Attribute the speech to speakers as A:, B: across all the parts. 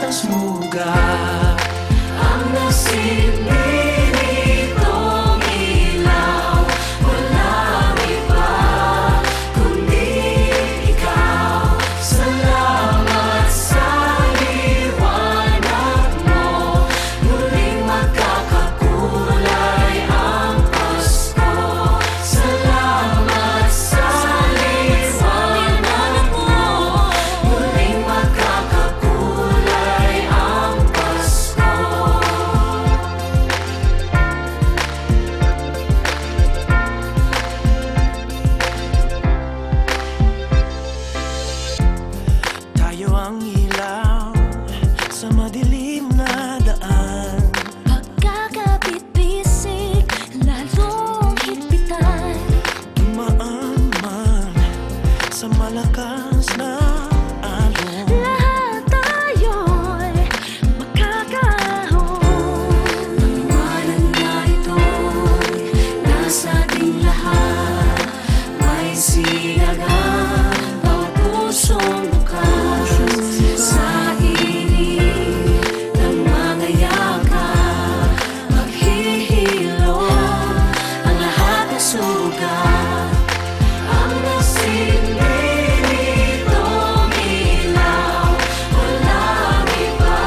A: smuga ang nasilbi nitong ilaw. Walang iba kundi ikaw. Salamat sa liwanag mo. Muling magkakakulay ang Pasko. Salamat sa liwanag mo. Muling magkakakulay ang Pasko. Tayo ang ilaw sa madilim na daan.
B: Pagkakabit-bisig, lalong higpitan.
A: Dumaan man sa malakas na alon.
B: Lahat tayo'y magkakahon. Paliwanag na ito'y nasa ating lahat. May sinagang bawat pusong bukas. Sa init ng mga yakap, maghihilom ang lahat ng sugat. Ang nasilbi nitong ilaw. Walang iba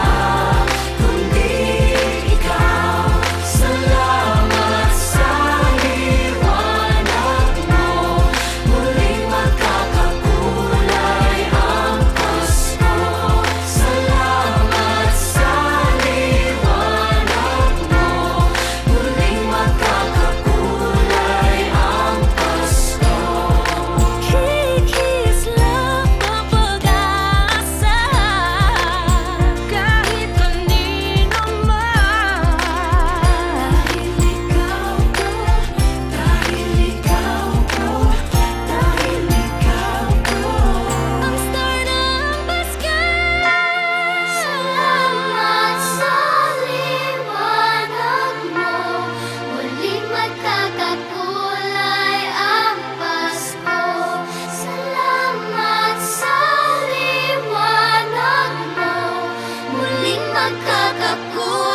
B: kundi ikaw. Salamat sa liwanag mo. Muling magkakakulay ang Pasko. Salamat sa liwanag mo. Muling magkakakulay ang Pasko. Kikislang ang pag-asa kahit kanino man. Dahil ikaw ko, dahil ikaw ko, ang star ng Pasko. Salamat sa liwanag mo. Muling magkakakulay ang Pasko. Salamat sa liwanag mo. Muling magkakakulay